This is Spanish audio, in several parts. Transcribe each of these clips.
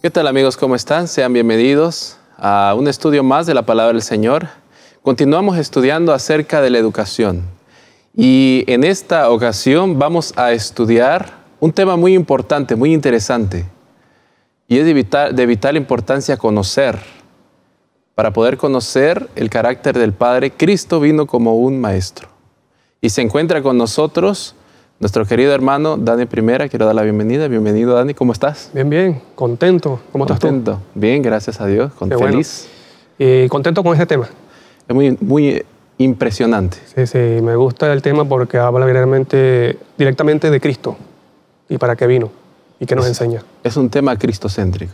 ¿Qué tal, amigos? ¿Cómo están? Sean bienvenidos a un estudio más de la Palabra del Señor. Continuamos estudiando acerca de la educación. Y en esta ocasión vamos a estudiar un tema muy importante, muy interesante. Y es de vital importancia conocer. Para poder conocer el carácter del Padre, Cristo vino como un maestro. Y se encuentra con nosotros nuestro querido hermano Dani Primera. Quiero dar la bienvenida. Bienvenido, Dani. ¿Cómo estás? Bien, bien. Contento. ¿Cómo estás tú? Contento. Bien, gracias a Dios. Feliz. Bueno. Y contento con este tema. Es muy impresionante. Sí, me gusta el tema porque habla directamente de Cristo y para qué vino y qué nos enseña. Es un tema cristocéntrico.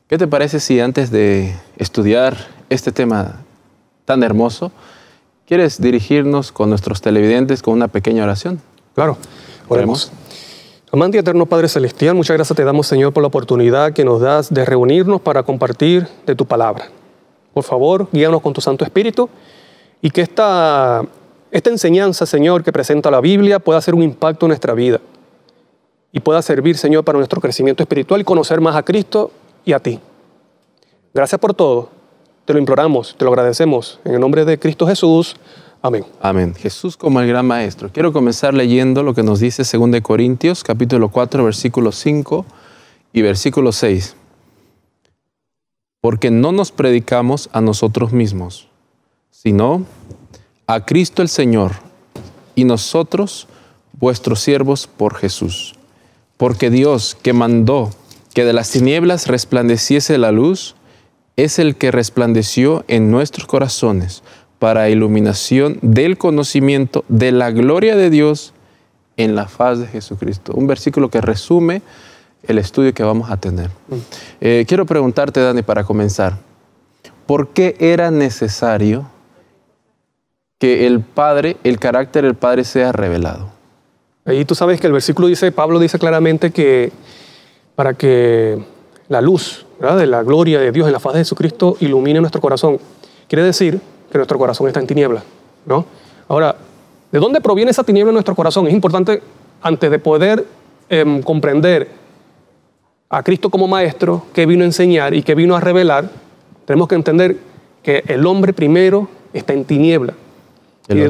¿Qué te parece si antes de estudiar este tema tan hermoso, quieres dirigirnos con nuestros televidentes con una pequeña oración? Claro. Oremos. Amante y eterno Padre Celestial, muchas gracias te damos, Señor, por la oportunidad que nos das de reunirnos para compartir de tu palabra. Por favor, guíanos con tu Santo Espíritu y que esta enseñanza, Señor, que presenta la Biblia pueda hacer un impacto en nuestra vida y pueda servir, Señor, para nuestro crecimiento espiritual y conocer más a Cristo y a ti. Gracias por todo. Te lo imploramos, te lo agradecemos. En el nombre de Cristo Jesús. Amén. Amén. Jesús como el gran maestro. Quiero comenzar leyendo lo que nos dice 2 Corintios, capítulo 4, versículo 5 y versículo 6. Porque no nos predicamos a nosotros mismos, sino a Cristo el Señor, y nosotros, vuestros siervos por Jesús. Porque Dios, que mandó que de las tinieblas resplandeciese la luz, es el que resplandeció en nuestros corazones para iluminación del conocimiento de la gloria de Dios en la faz de Jesucristo. Un versículo que resume el estudio que vamos a tener. Quiero preguntarte, Dani, para comenzar, ¿por qué era necesario que el carácter del Padre sea revelado? Ahí tú sabes que el versículo dice, Pablo dice claramente que para que la luz, ¿verdad?, de la gloria de Dios en la faz de Jesucristo ilumine nuestro corazón. Quiere decir que nuestro corazón está en tinieblas, ¿no? Ahora, ¿de dónde proviene esa tiniebla en nuestro corazón? Es importante, antes de poder comprender a Cristo como maestro, que vino a enseñar y que vino a revelar, tenemos que entender que el hombre primero está en tiniebla. El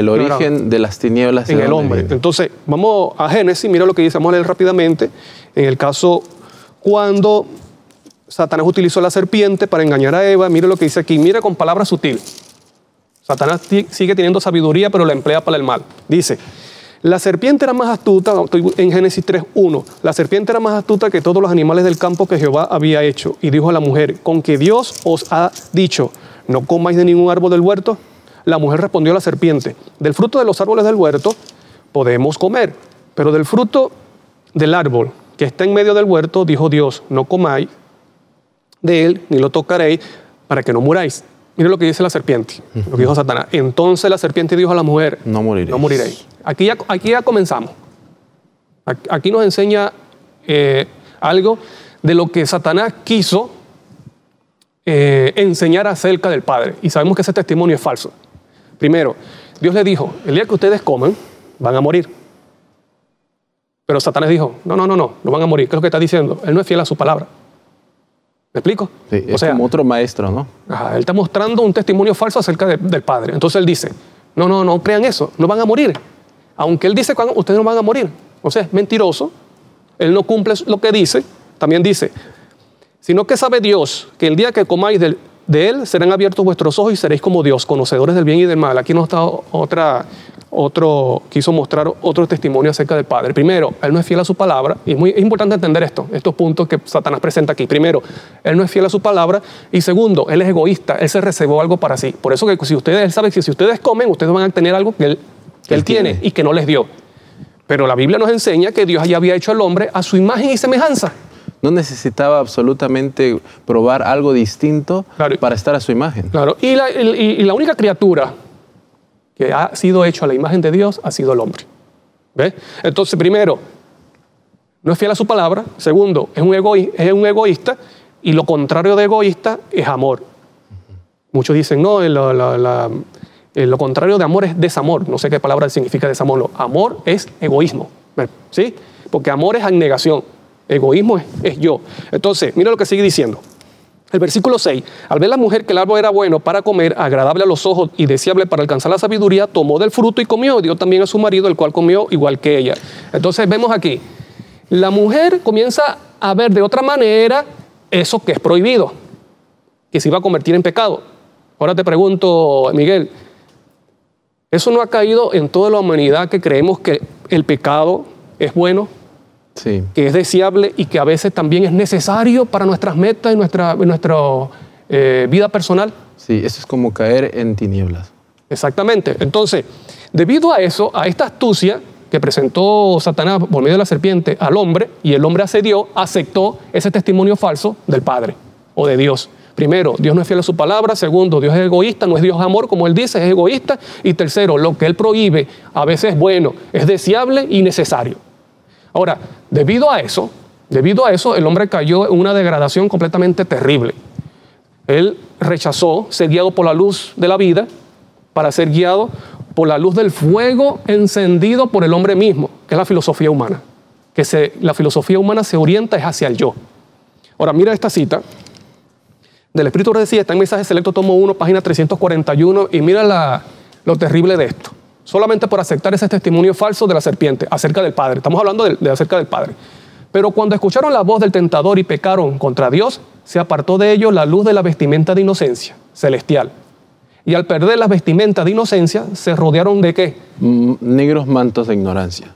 origen de las tinieblas en el hombre. Entonces, vamos a Génesis, mira lo que dice, vamos a leer rápidamente. En el caso cuando Satanás utilizó la serpiente para engañar a Eva, mira lo que dice aquí, mira con palabras sutiles. Satanás sigue teniendo sabiduría, pero la emplea para el mal. Dice, la serpiente era más astuta, estoy en Génesis 3:1, la serpiente era más astuta que todos los animales del campo que Jehová había hecho. Y dijo a la mujer, ¿con que Dios os ha dicho, no comáis de ningún árbol del huerto? La mujer respondió a la serpiente, del fruto de los árboles del huerto podemos comer, pero del fruto del árbol que está en medio del huerto, dijo Dios, no comáis de él, ni lo tocaréis, para que no muráis. Mire lo que dice la serpiente, lo que dijo Satanás. Entonces la serpiente dijo a la mujer, no moriréis. Aquí ya comenzamos. Aquí nos enseña algo de lo que Satanás quiso enseñar acerca del Padre. Y sabemos que ese testimonio es falso. Primero, Dios le dijo, el día que ustedes coman, van a morir. Pero Satanás dijo, no van a morir. ¿Qué es lo que está diciendo? Él no es fiel a su palabra. ¿Me explico? Sí, es como otro maestro, ¿no? Él está mostrando un testimonio falso acerca del Padre. Entonces él dice, no crean eso, no van a morir. Aunque él dice que ustedes no van a morir. O sea, es mentiroso. Él no cumple lo que dice. También dice, sino que sabe Dios que el día que comáis de él serán abiertos vuestros ojos y seréis como Dios, conocedores del bien y del mal. Aquí nos está quiso mostrar otro testimonio acerca del Padre. Primero, él no es fiel a su palabra, y es importante entender estos puntos que Satanás presenta aquí. Primero, él no es fiel a su palabra, y segundo, él es egoísta, él se reservó algo para sí. Por eso que él sabe que si ustedes comen, ustedes van a tener algo que él tiene y que no les dio. Pero la Biblia nos enseña que Dios ya había hecho al hombre a su imagen y semejanza. No necesitaba absolutamente probar algo distinto para estar a su imagen. Claro, y la única criatura que ha sido hecho a la imagen de Dios ha sido el hombre. ¿Ves? Entonces, primero, no es fiel a su palabra. Segundo, es un egoísta. Y lo contrario de egoísta es amor. Muchos dicen, no, lo contrario de amor es desamor. No sé qué palabra significa desamor. No. Amor es egoísmo. ¿Sí? Porque amor es abnegación. Egoísmo es yo. Entonces, mira lo que sigue diciendo. El versículo 6, al ver la mujer que el árbol era bueno para comer, agradable a los ojos y deseable para alcanzar la sabiduría, tomó del fruto y comió, dio también a su marido, el cual comió igual que ella. Entonces vemos aquí, la mujer comienza a ver de otra manera eso que es prohibido, que se iba a convertir en pecado. Ahora te pregunto, Miguel, ¿eso no ha caído en toda la humanidad que creemos que el pecado es bueno? Sí. Que es deseable y que a veces también es necesario para nuestras metas y nuestra vida personal. Sí, eso es como caer en tinieblas. Exactamente. Entonces, debido a eso, a esta astucia que presentó Satanás por medio de la serpiente al hombre, y el hombre accedió, aceptó ese testimonio falso del Padre o de Dios. Primero, Dios no es fiel a su palabra. Segundo, Dios es egoísta, no es Dios amor, como Él dice, es egoísta. Y tercero, lo que Él prohíbe a veces es bueno, es deseable y necesario. Ahora, debido a eso, el hombre cayó en una degradación completamente terrible. Él rechazó ser guiado por la luz de la vida para ser guiado por la luz del fuego encendido por el hombre mismo, que es la filosofía humana. La filosofía humana se orienta es hacia el yo. Ahora, mira esta cita del Espíritu de Decía, está en Mensaje Selecto, tomo 1, página 341, y mira lo terrible de esto. Solamente por aceptar ese testimonio falso de la serpiente acerca del Padre. Estamos hablando acerca del Padre. Pero cuando escucharon la voz del tentador y pecaron contra Dios, se apartó de ellos la luz de la vestimenta de inocencia celestial. Y al perder las vestimentas de inocencia, se rodearon ¿de qué? Negros mantos de ignorancia.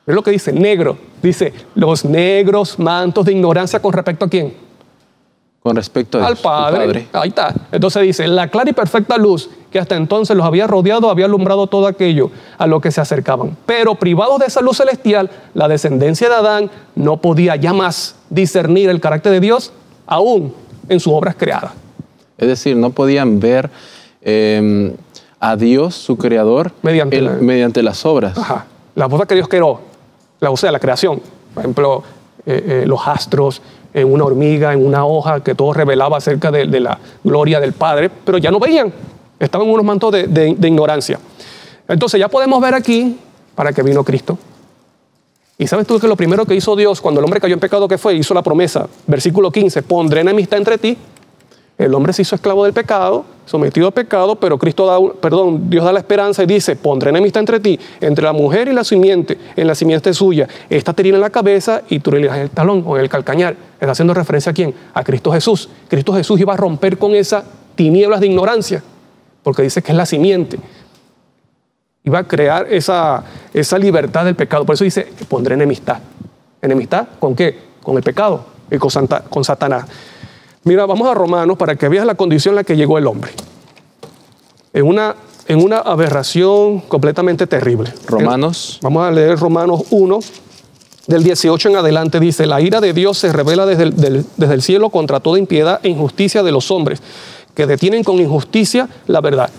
Es lo que dice, negro. Dice, los negros mantos de ignorancia ¿con respecto a quién? Con respecto a al Padre. Ahí está. Entonces dice, la clara y perfecta luz que hasta entonces los había rodeado, había alumbrado todo aquello a lo que se acercaban. Pero privados de esa luz celestial, la descendencia de Adán no podía ya más discernir el carácter de Dios, aún en sus obras creadas. Es decir, no podían ver a Dios, su creador, mediante las obras. Ajá. Las cosas que Dios creó, o sea, la creación. Por ejemplo, los astros, en una hormiga, en una hoja, que todo revelaba acerca de la gloria del Padre, pero ya no veían. Estaban en unos mantos de ignorancia. Entonces ya podemos ver aquí para qué vino Cristo. Y sabes tú que lo primero que hizo Dios cuando el hombre cayó en pecado, ¿qué fue? Hizo la promesa. Versículo 15, pondré enemistad entre ti. El hombre se hizo esclavo del pecado, sometido al pecado, pero Dios da la esperanza y dice, pondré enemistad entre ti, entre la mujer y la simiente, en la simiente suya. Esta te hirá en la cabeza y tú le herirás en el talón o en el calcañar. Está haciendo referencia ¿a quién? A Cristo Jesús. Cristo Jesús iba a romper con esas tinieblas de ignorancia, porque dice que es la simiente. Iba a crear esa libertad del pecado. Por eso dice, pondré enemistad. ¿Enemistad con qué? Con el pecado y con Satanás. Mira, vamos a Romanos para que veas la condición en la que llegó el hombre. En una aberración completamente terrible. Romanos. Vamos a leer Romanos 1, del 18 en adelante. Dice, la ira de Dios se revela desde el cielo contra toda impiedad e injusticia de los hombres, que detienen con injusticia la verdad.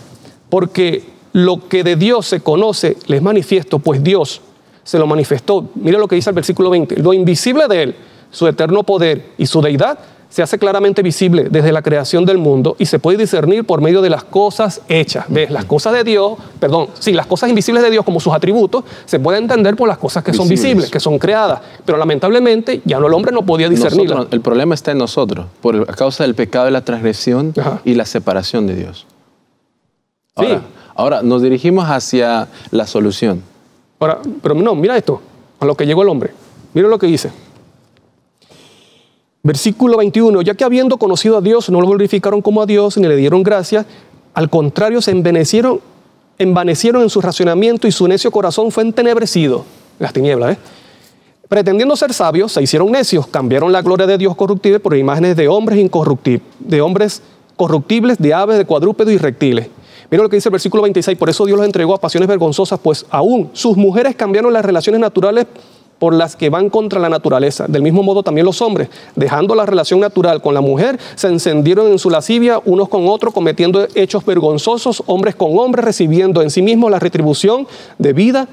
Porque lo que de Dios se conoce les manifiesto, pues Dios se lo manifestó. Mira lo que dice el versículo 20. Lo invisible de Él, su eterno poder y su deidad, se hace claramente visible desde la creación del mundo y se puede discernir por medio de las cosas hechas. ¿Ves? Las cosas de Dios, las cosas invisibles de Dios como sus atributos, se pueden entender por las cosas que son visibles, que son creadas. Pero lamentablemente ya el hombre no podía discernirlas. El problema está en nosotros, a causa del pecado de la transgresión y la separación de Dios. Ahora nos dirigimos hacia la solución. Pero no, mira esto, a lo que llegó el hombre. Mira lo que dice. Versículo 21, ya que habiendo conocido a Dios, no lo glorificaron como a Dios, ni le dieron gracias, al contrario, se envanecieron en su racionamiento y su necio corazón fue entenebrecido, las tinieblas, pretendiendo ser sabios, se hicieron necios, cambiaron la gloria de Dios corruptible por imágenes de hombres incorruptibles, de aves, de cuadrúpedos y reptiles. Mira lo que dice el versículo 26, por eso Dios los entregó a pasiones vergonzosas, pues aún sus mujeres cambiaron las relaciones naturales por las que van contra la naturaleza. Del mismo modo también los hombres, dejando la relación natural con la mujer, se encendieron en su lascivia unos con otros, cometiendo hechos vergonzosos, hombres con hombres, recibiendo en sí mismos la retribución debida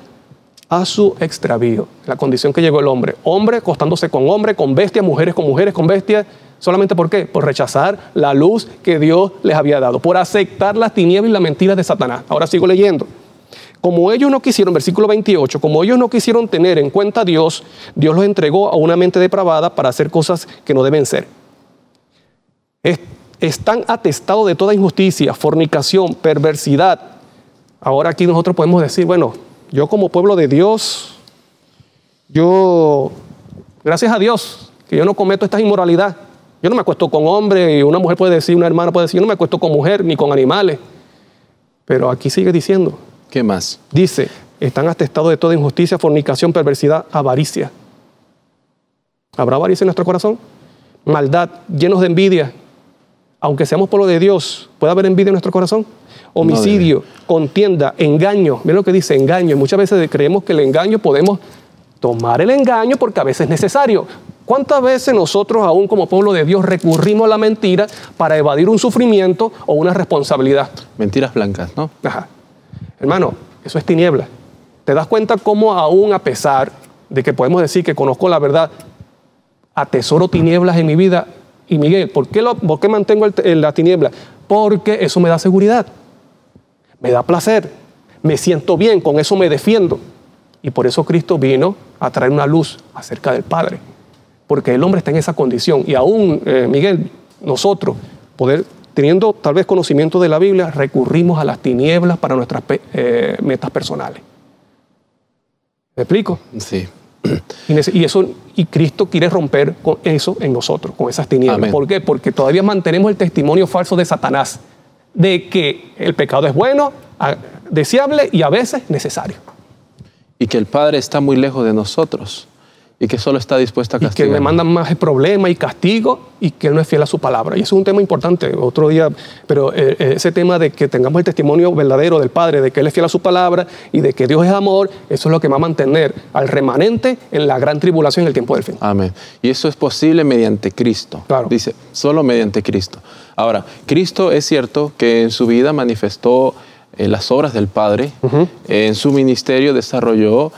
a su extravío. La condición que llegó el hombre. Hombre acostándose con hombre, con bestias, mujeres, con bestias. ¿Solamente por qué? Por rechazar la luz que Dios les había dado, por aceptar las tinieblas y las mentiras de Satanás. Ahora sigo leyendo. Como ellos no quisieron, versículo 28, como ellos no quisieron tener en cuenta a Dios, Dios los entregó a una mente depravada para hacer cosas que no deben ser. Están atestados de toda injusticia, fornicación, perversidad. Ahora aquí nosotros podemos decir, bueno, yo como pueblo de Dios, gracias a Dios, que yo no cometo esta inmoralidad. Yo no me acuesto con hombre, y una mujer puede decir, una hermana puede decir, yo no me acuesto con mujer ni con animales. Pero aquí sigue diciendo. ¿Qué más? Dice, están atestados de toda injusticia, fornicación, perversidad, avaricia. ¿Habrá avaricia en nuestro corazón? Maldad, llenos de envidia. Aunque seamos pueblo de Dios, ¿puede haber envidia en nuestro corazón? Homicidio, contienda, engaño. Miren lo que dice, engaño. Muchas veces creemos que el engaño podemos tomar el engaño porque a veces es necesario. ¿Cuántas veces nosotros, aún como pueblo de Dios, recurrimos a la mentira para evadir un sufrimiento o una responsabilidad? Mentiras blancas, ¿no? Ajá. Hermano, eso es tiniebla. ¿Te das cuenta cómo aún a pesar de que podemos decir que conozco la verdad, atesoro tinieblas en mi vida? Y Miguel, ¿por qué mantengo la tiniebla? Porque eso me da seguridad, me da placer, me siento bien, con eso me defiendo. Y por eso Cristo vino a traer una luz acerca del Padre. Porque el hombre está en esa condición. Y aún, Miguel, nosotros, teniendo tal vez conocimiento de la Biblia, recurrimos a las tinieblas para nuestras metas personales. ¿Me explico? Sí. Y Cristo quiere romper con eso en nosotros, con esas tinieblas. Amén. ¿Por qué? Porque todavía mantenemos el testimonio falso de Satanás, de que el pecado es bueno, deseable y a veces necesario. Y que el Padre está muy lejos de nosotros y que solo está dispuesto a castigar. Y que me mandan más problemas y castigo y que Él no es fiel a su palabra. Y eso es un tema importante, otro día, pero ese tema de que tengamos el testimonio verdadero del Padre, de que Él es fiel a su palabra y de que Dios es amor, eso es lo que va a mantener al remanente en la gran tribulación en el tiempo del fin. Amén. Y eso es posible mediante Cristo. Claro. Dice, solo mediante Cristo. Ahora, Cristo es cierto que en su vida manifestó las obras del Padre, en su ministerio desarrolló,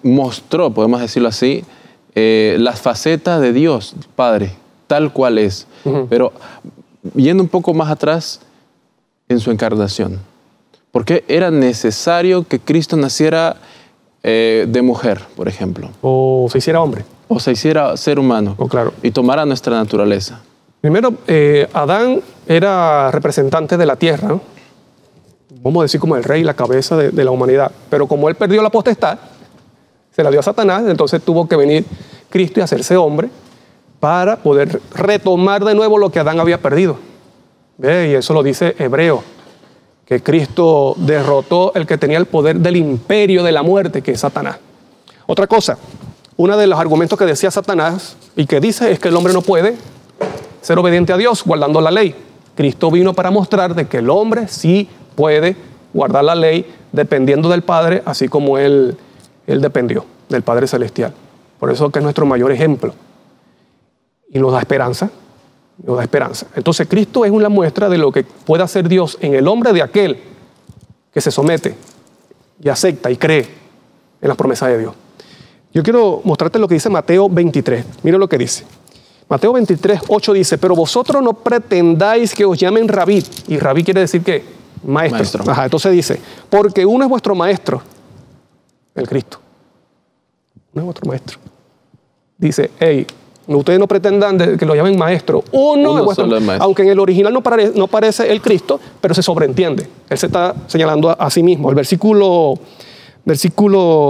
mostró, podemos decirlo así, las facetas de Dios, Padre, tal cual es. Pero yendo un poco más atrás, en su encarnación. Porque era necesario que Cristo naciera de mujer, por ejemplo. O se hiciera hombre. O se hiciera ser humano. Claro. Y tomara nuestra naturaleza. Primero, Adán era representante de la tierra, ¿no? Vamos a decir como el rey, la cabeza de la humanidad. Pero como él perdió la potestad, se la dio a Satanás, entonces tuvo que venir Cristo y hacerse hombre para poder retomar de nuevo lo que Adán había perdido. ¿Ve? Y eso lo dice Hebreo, que Cristo derrotó el que tenía el poder del imperio de la muerte, que es Satanás. Otra cosa, uno de los argumentos que decía Satanás y que dice es que el hombre no puede ser obediente a Dios guardando la ley. Cristo vino para mostrar de que el hombre sí puede guardar la ley dependiendo del Padre, así como él dependió del Padre Celestial. Por eso que es nuestro mayor ejemplo. Y nos da esperanza. Nos da esperanza. Entonces Cristo es una muestra de lo que puede hacer Dios en el hombre de aquel que se somete y acepta y cree en las promesas de Dios. Yo quiero mostrarte lo que dice Mateo 23. Mira lo que dice. Mateo 23, 8 dice, pero vosotros no pretendáis que os llamen rabí. Y rabí quiere decir ¿qué? Maestro. Ajá, entonces dice, porque uno es vuestro maestro, el Cristo. Uno es vuestro maestro. Dice, hey, ustedes no pretendan que lo llamen maestro. Uno es vuestro maestro. Aunque en el original no parece el Cristo, pero se sobreentiende. Él se está señalando a sí mismo. El versículo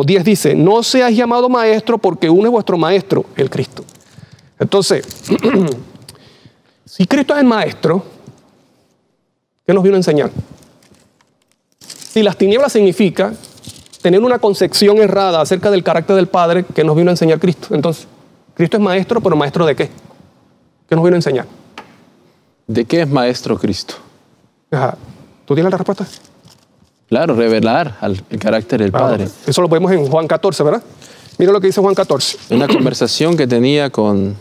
10 dice, no seas llamado maestro porque uno es vuestro maestro, el Cristo. Entonces, si Cristo es el maestro, ¿qué nos vino a enseñar? Si las tinieblas significa tener una concepción errada acerca del carácter del Padre, ¿qué nos vino a enseñar Cristo? Entonces, Cristo es maestro, pero ¿maestro de qué? ¿Qué nos vino a enseñar? ¿De qué es maestro Cristo? Ajá. ¿Tú tienes la respuesta? Claro, revelar el carácter del Padre. Eso lo vemos en Juan 14, ¿verdad? Mira lo que dice Juan 14. Una conversación que tenía con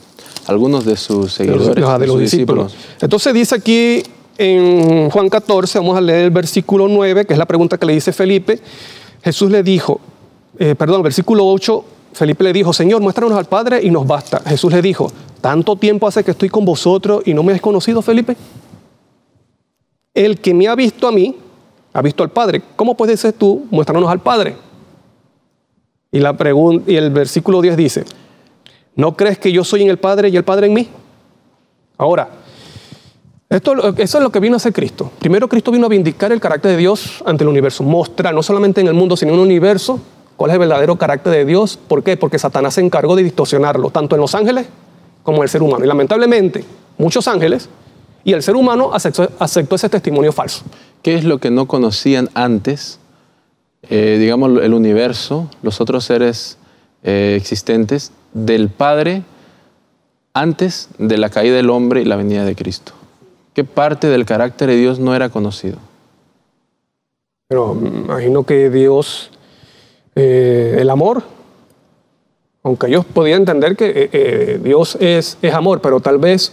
algunos de sus seguidores, de los discípulos. Entonces dice aquí en Juan 14, vamos a leer el versículo 9, que es la pregunta que le dice Felipe. Jesús le dijo, versículo 8, Felipe le dijo, Señor, muéstranos al Padre y nos basta. Jesús le dijo, ¿tanto tiempo hace que estoy con vosotros y no me has conocido, Felipe? El que me ha visto a mí, ha visto al Padre. ¿Cómo pues dices tú, muéstranos al Padre? Y el versículo 10 dice, ¿no crees que yo soy en el Padre y el Padre en mí? Ahora, eso es lo que vino a hacer Cristo. Primero, Cristo vino a vindicar el carácter de Dios ante el universo, mostrar no solamente en el mundo, sino en el universo, cuál es el verdadero carácter de Dios. ¿Por qué? Porque Satanás se encargó de distorsionarlo, tanto en los ángeles como en el ser humano. Y lamentablemente, muchos ángeles y el ser humano aceptó ese testimonio falso. ¿Qué es lo que no conocían antes, digamos, el universo, los otros seres existentes, del Padre antes de la caída del hombre y la venida de Cristo? ¿Qué parte del carácter de Dios no era conocido? Pero imagino que Dios, el amor, aunque ellos podían entender que Dios es amor, pero tal vez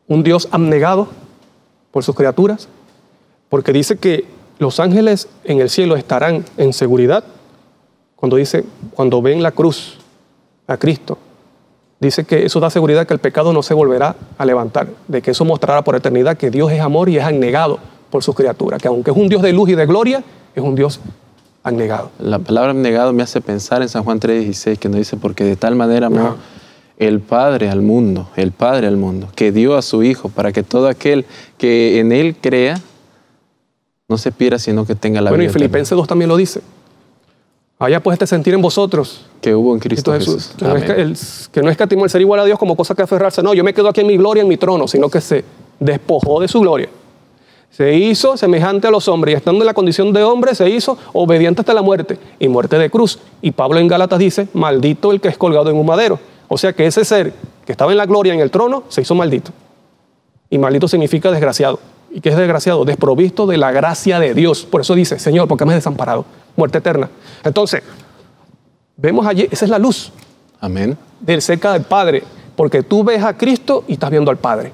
un Dios abnegado por sus criaturas, porque dice que los ángeles en el cielo estarán en seguridad cuando ven la cruz a Cristo. Dice que eso da seguridad que el pecado no se volverá a levantar, de que eso mostrará por eternidad que Dios es amor y es abnegado por sus criaturas, que aunque es un Dios de luz y de gloria, es un Dios abnegado. La palabra abnegado me hace pensar en San Juan 3:16, que nos dice, porque de tal manera amó el Padre al mundo, que dio a su Hijo, para que todo aquel que en Él crea no se pierda, sino que tenga la vida eterna. Bueno, y Filipenses 2 también lo dice. Haya pues este sentir en vosotros que hubo en Cristo Jesús. Que no escatimó el ser igual a Dios como cosa que aferrarse. No, yo me quedo aquí en mi gloria, en mi trono, sino que se despojó de su gloria. Se hizo semejante a los hombres y estando en la condición de hombre se hizo obediente hasta la muerte y muerte de cruz. Y Pablo en Gálatas dice, maldito el que es colgado en un madero. O sea que ese ser que estaba en la gloria, en el trono, se hizo maldito. Y maldito significa desgraciado. ¿Y qué es desgraciado? Desprovisto de la gracia de Dios. Por eso dice, Señor, ¿por qué me has desamparado? Muerte eterna. Entonces, vemos allí, esa es la luz. Amén. Del cerca del Padre, porque tú ves a Cristo y estás viendo al Padre.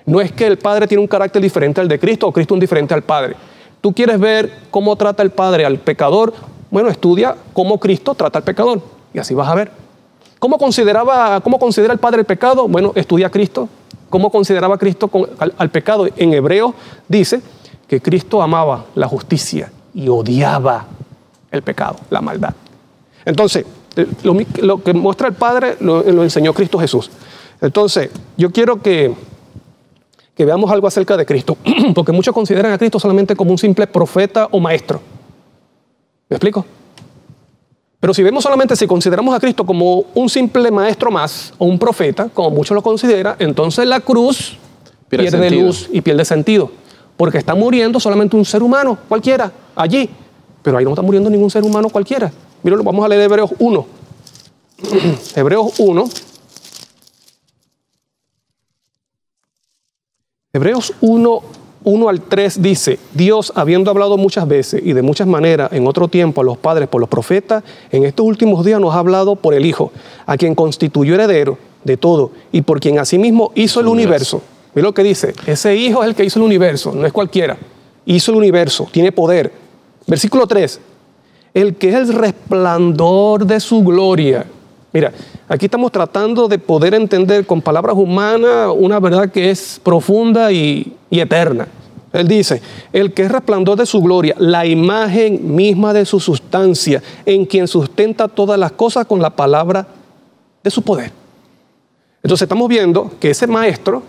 No es que el Padre tiene un carácter diferente al de Cristo o Cristo un diferente al Padre. Tú quieres ver cómo trata el Padre al pecador, bueno, estudia cómo Cristo trata al pecador y así vas a ver. ¿Cómo considera el Padre el pecado? Bueno, estudia a Cristo. ¿Cómo consideraba Cristo al pecado? En Hebreos dice que Cristo amaba la justicia y odiaba el pecado, la maldad. Entonces, lo que muestra el Padre lo enseñó Cristo Jesús. Entonces, yo quiero que veamos algo acerca de Cristo, porque muchos consideran a Cristo solamente como un simple profeta o maestro. ¿Me explico? Pero si consideramos a Cristo como un simple maestro más o un profeta, como muchos lo consideran, entonces la cruz pierde luz y pierde sentido, porque está muriendo solamente un ser humano cualquiera allí, pero ahí no está muriendo ningún ser humano cualquiera. Miren, vamos a leer Hebreos 1. Hebreos 1. Hebreos 1 al 3 dice, Dios, habiendo hablado muchas veces y de muchas maneras en otro tiempo a los padres por los profetas, en estos últimos días nos ha hablado por el Hijo, a quien constituyó heredero de todo y por quien asimismo hizo el universo. Mira lo que dice, ese Hijo es el que hizo el universo, no es cualquiera. Hizo el universo, tiene poder. Versículo 3, el que es el resplandor de su gloria. Mira, aquí estamos tratando de poder entender con palabras humanas una verdad que es profunda y eterna. Él dice, el que es resplandor de su gloria, la imagen misma de su sustancia, en quien sustenta todas las cosas con la palabra de su poder. Entonces estamos viendo que ese maestro,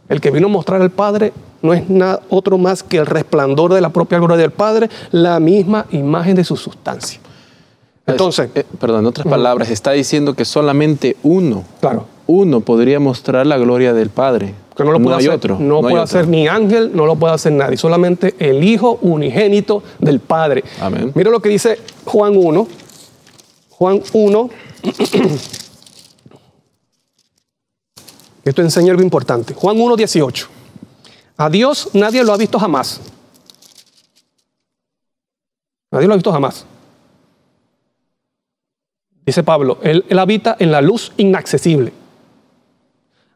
el que vino a mostrar al Padre, no es nada otro más que el resplandor de la propia gloria del Padre, la misma imagen de su sustancia. Entonces, en otras palabras, está diciendo que solamente uno podría mostrar la gloria del Padre. Que no lo puede hacer, otro. No puede hacer ni ángel, no lo puede hacer nadie. Solamente el Hijo unigénito del Padre. Amén. Mira lo que dice Juan 1. Juan 1. Esto enseña algo importante. Juan 1, 18. A Dios nadie lo ha visto jamás. Nadie lo ha visto jamás. Dice Pablo, él habita en la luz inaccesible.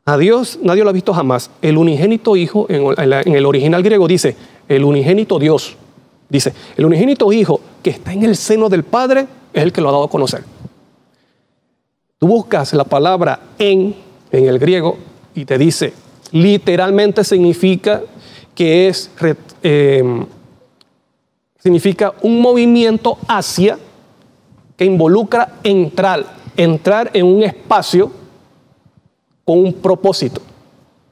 A Dios nadie lo ha visto jamás. El unigénito Hijo, en el original griego dice, el unigénito Dios. Dice, el unigénito Hijo que está en el seno del Padre es el que lo ha dado a conocer. Tú buscas la palabra en el griego y te dice, literalmente significa que es significa un movimiento hacia que involucra entrar en un espacio con un propósito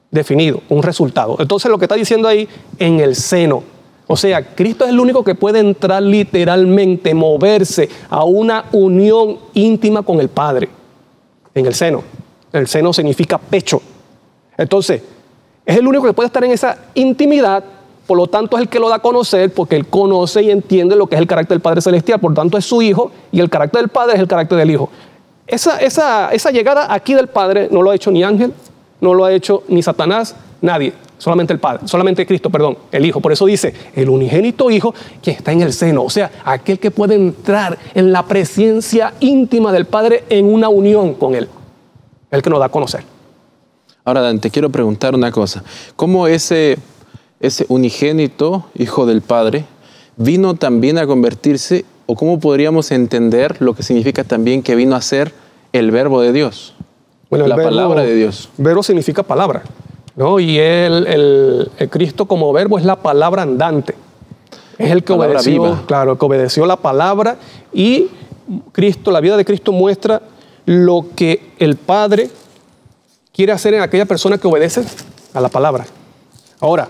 definido, un resultado. Entonces lo que está diciendo ahí, en el seno. O sea, Cristo es el único que puede entrar literalmente, moverse a una unión íntima con el Padre. En el seno. El seno significa pecho. Entonces, es el único que puede estar en esa intimidad, por lo tanto es el que lo da a conocer, porque él conoce y entiende lo que es el carácter del Padre Celestial, por lo tanto es su Hijo, y el carácter del Padre es el carácter del Hijo. Esa llegada aquí del Padre no lo ha hecho ni ángel, no lo ha hecho ni Satanás, nadie, solamente el Padre, solamente Cristo, perdón, el Hijo. Por eso dice, el unigénito Hijo que está en el seno, o sea, aquel que puede entrar en la presencia íntima del Padre en una unión con Él, el que nos da a conocer. Ahora, Dan, te quiero preguntar una cosa. ¿Cómo ese unigénito Hijo del Padre vino también a convertirse, o cómo podríamos entender lo que significa también que vino a ser el Verbo de Dios? Bueno, la palabra de Dios. Verbo significa palabra, ¿no? Y el Cristo como verbo es la palabra andante. Es el que obedeció, viva. Claro, el que obedeció la palabra, y Cristo, la vida de Cristo muestra lo que el Padre quiere hacer en aquella persona que obedece a la palabra. Ahora,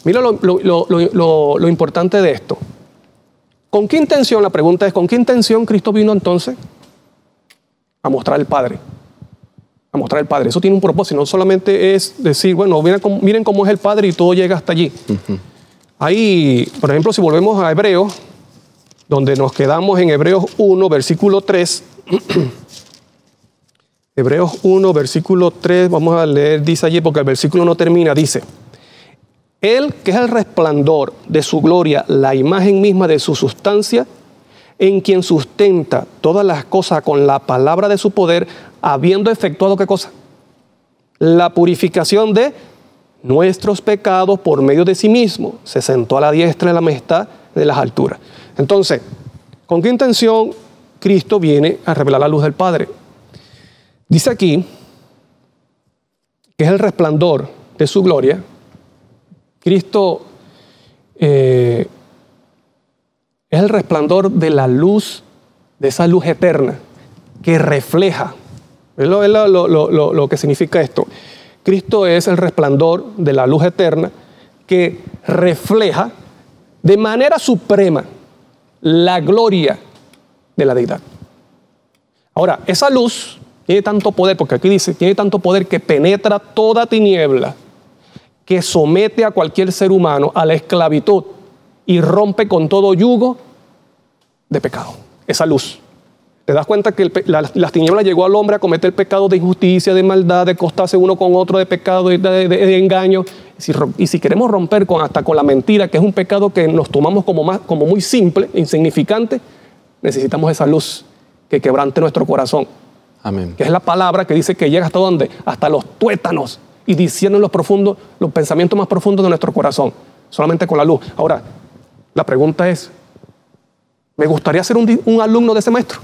mira lo importante de esto. ¿Con qué intención? La pregunta es, ¿con qué intención Cristo vino entonces? A mostrar el Padre. A mostrar el Padre. Eso tiene un propósito. No solamente es decir, bueno, miren cómo es el Padre y todo llega hasta allí. Ahí, por ejemplo, si volvemos a Hebreos, donde nos quedamos en Hebreos 1, versículo 3. Hebreos 1, versículo 3, vamos a leer, dice allí, porque el versículo no termina, dice: Él, que es el resplandor de su gloria, la imagen misma de su sustancia, en quien sustenta todas las cosas con la palabra de su poder, habiendo efectuado, ¿qué cosa? La purificación de nuestros pecados por medio de sí mismo, se sentó a la diestra de la majestad de las alturas. Entonces, ¿con qué intención Cristo viene a revelar la luz del Padre? Dice aquí que es el resplandor de su gloria. Cristo es el resplandor de la luz, de esa luz eterna que refleja. Es lo que significa esto. Cristo es el resplandor de la luz eterna que refleja de manera suprema la gloria de la deidad. Ahora, esa luz tiene tanto poder, porque aquí dice, tiene tanto poder que penetra toda tiniebla, que somete a cualquier ser humano a la esclavitud y rompe con todo yugo de pecado. Esa luz. ¿Te das cuenta que las tinieblas llegó al hombre a cometer pecado de injusticia, de maldad, de acostarse uno con otro, de pecado, de engaño? Y si queremos romper hasta con la mentira, que es un pecado que nos tomamos como muy simple, insignificante, necesitamos esa luz que quebrante nuestro corazón. Amén. Que es la palabra que dice que llega hasta ¿dónde? Hasta los tuétanos, y discierne los pensamientos más profundos de nuestro corazón, solamente con la luz. Ahora, la pregunta es, ¿me gustaría ser un alumno de ese maestro?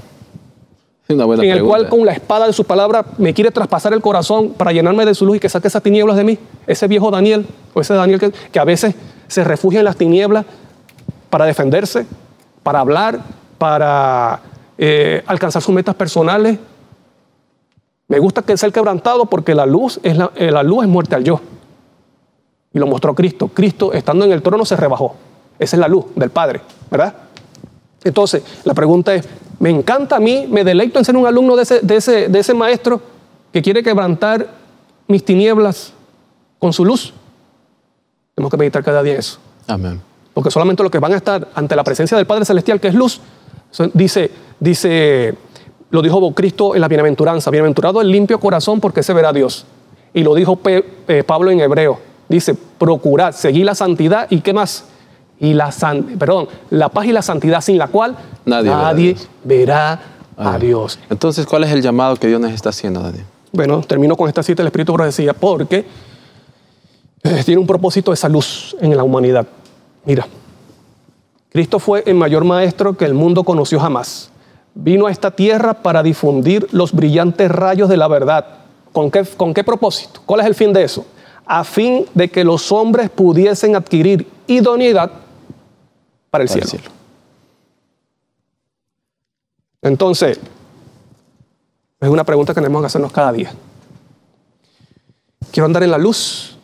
Una buena en el pregunta. cual con la espada de su palabra me quiere traspasar el corazón para llenarme de su luz y que saque esas tinieblas de mí? Ese viejo Daniel, o ese Daniel que a veces se refugia en las tinieblas para defenderse, para hablar, para alcanzar sus metas personales. Me gusta que ser quebrantado, porque la luz es muerte al yo. Y lo mostró Cristo. Cristo, estando en el trono, se rebajó. Esa es la luz del Padre, ¿verdad? Entonces, la pregunta es, me encanta a mí, me deleito en ser un alumno de ese maestro que quiere quebrantar mis tinieblas con su luz. Tenemos que meditar cada día eso. Amén. Porque solamente los que van a estar ante la presencia del Padre Celestial, que es luz, lo dijo Cristo en la bienaventuranza: bienaventurado el limpio corazón, porque se verá a Dios. Y lo dijo Pablo en Hebreo. Dice, procurad, seguir la santidad, ¿y qué más? La paz y la santidad, sin la cual nadie verá a Dios. Entonces, ¿cuál es el llamado que Dios nos está haciendo, Daniel? Bueno, termino con esta cita del Espíritu de Profecía, porque tiene un propósito, esa luz en la humanidad. Mira, Cristo fue el mayor maestro que el mundo conoció jamás. Vino a esta tierra para difundir los brillantes rayos de la verdad. ¿Con qué propósito? ¿Cuál es el fin de eso? A fin de que los hombres pudiesen adquirir idoneidad para el cielo. Entonces, es una pregunta que tenemos que hacernos cada día. ¿Quiero andar en la luz?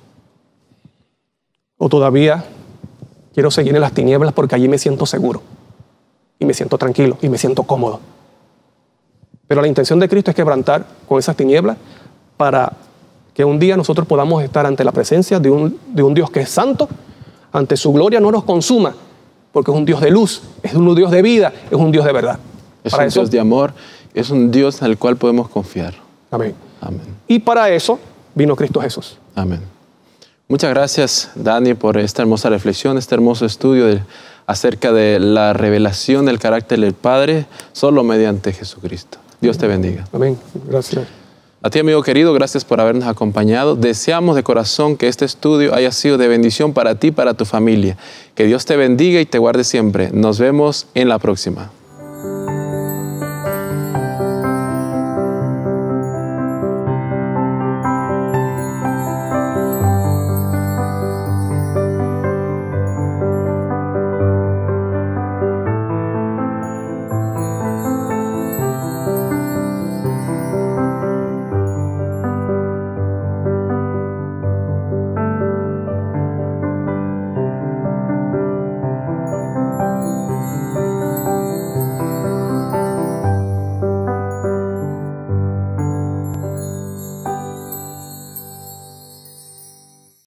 ¿O todavía quiero seguir en las tinieblas porque allí me siento seguro? Y me siento tranquilo y me siento cómodo. Pero la intención de Cristo es quebrantar con esas tinieblas para que un día nosotros podamos estar ante la presencia de un Dios que es santo, ante su gloria no nos consuma, porque es un Dios de luz, es un Dios de vida, es un Dios de verdad. Es un Dios de amor, es un Dios en el cual podemos confiar. Amén. Amén. Y para eso vino Cristo Jesús. Amén. Muchas gracias, Dani, por esta hermosa reflexión, este hermoso estudio acerca de la revelación del carácter del Padre solo mediante Jesucristo. Dios te bendiga. Amén. Gracias. A ti, amigo querido, gracias por habernos acompañado. Deseamos de corazón que este estudio haya sido de bendición para ti y para tu familia. Que Dios te bendiga y te guarde siempre. Nos vemos en la próxima.